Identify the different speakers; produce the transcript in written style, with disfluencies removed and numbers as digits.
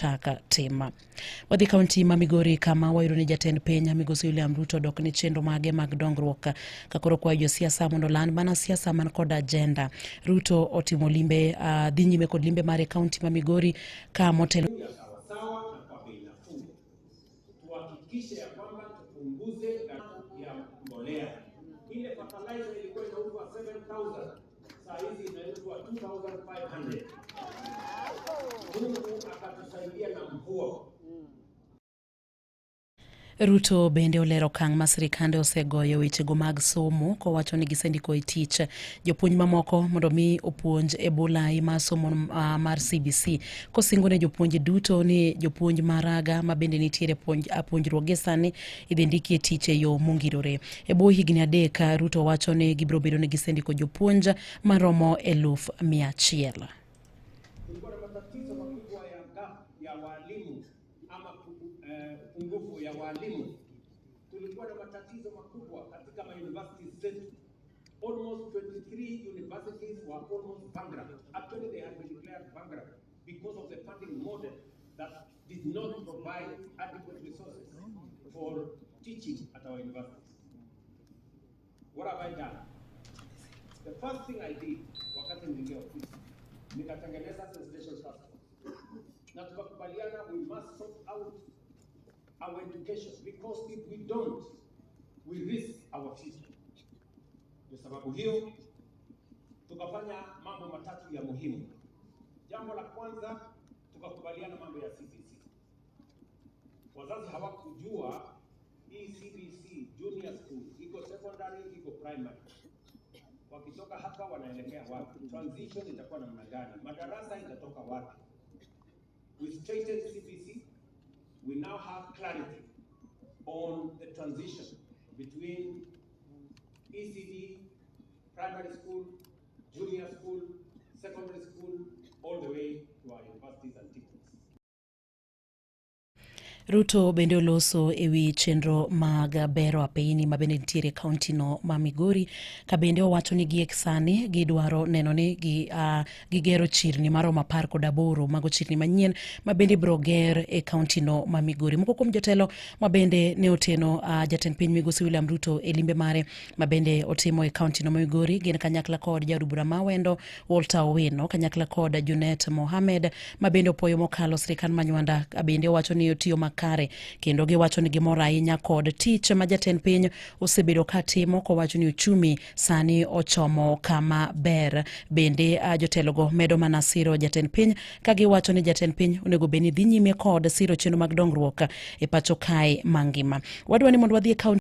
Speaker 1: taka tema. Wadhi kaunti ma Migori kama wayudo ni jatend piny Migosi William Ruto dok ni chenro mage mag dongruok kakoro kwa jo siasa mondo land mana siasa man kod agenda. Ruto otimo limbe dhi nyime kod limbe mare kaunti ma Migori ka motelo
Speaker 2: sawa na kwa bei nafuu. Tuhakikishe ya kwamba tupunguze gharama ya mbolea. Ile fertilizer ilikuwa inauzwa 7,000, saa hizi inauzwa 2,500. Mungu akatusaidia na mvua.
Speaker 1: Ruto bende olero kang' ma sirikande osegoyo wechego mag somo kowacho ni gisendiko e tich jopuonj mamoko mondo mi opuonj e bulai mar somo mar CBC kosingo ne jopuonj duto ni jopuonj maraga ma bende nitiere puonjruoge sani idhi ndiki e tich e yo mongirore. E bwo higni 3 Ruto wacho ni gibiro bedo ni gisendiko jopuonj maromo 100,000.
Speaker 2: Kulikuwa na matatizo makubwa ya walimu ama pungufu ya walimu. Tulikuwa na matatizo makubwa katika universities zetu. Almost 23 universities were almost bankrupt. Actually, they had been declared bankrupt because of the funding model that did not provide adequate resources for teaching at our universities. What have I done? The first thing I did wakati niliingia ofisi nikatengeneza sensitization task force. Na tukakubaliana we must sort out our education because if we don't, we risk our future. Kwa sababu hiyo tukafanya mambo matatu ya muhimu. Jambo la kwanza tukakubaliana mambo ya CBC. Wazazi hawakujua hii CBC junior school iko secondary iko primary. Wakitoka hapa wanaelekea wapi? Transition itakuwa namna gani? Madarasa itatoka wapi? We straightened CBC. We now have clarity on the transition between ECD, primary school, junior school, secondary school, all the way to our universities and teachers.
Speaker 1: Ruto bende oloso ewi chenro mag bero apeyini ma bende nitiere kaunti no ma Migori ka bende owacho ni giek sani gidwaro neno ni gigero chirni maromo 18 mago chirni manyien ma bende biro ger e kaunti no ma Migori. Moko kuom jotelo ma bende ne oteno jatend piny Migosi William Ruto e limbe mare ma bende otimo e kaunti no ma Migori gin kanyakla kod jaod bura mawendo Walter Owino, kanyakla kod Junet Mohamed ma bende opoyo mokalo sirikal manywanda bende owacho ni otiyo kare kendo giwacho ni gimoro ahinya kod tich ma jatend piny osebedo katimo kowacho ni uchumi sani ochomo kama ber. Bende jotelogo medo mana siro jatend piny ka giwacho ni jatend piny onego beni dhi nyime kod siro chenro mag dongruok e pacho kae mangima. Wadwa ni mondo wadhi e kaunti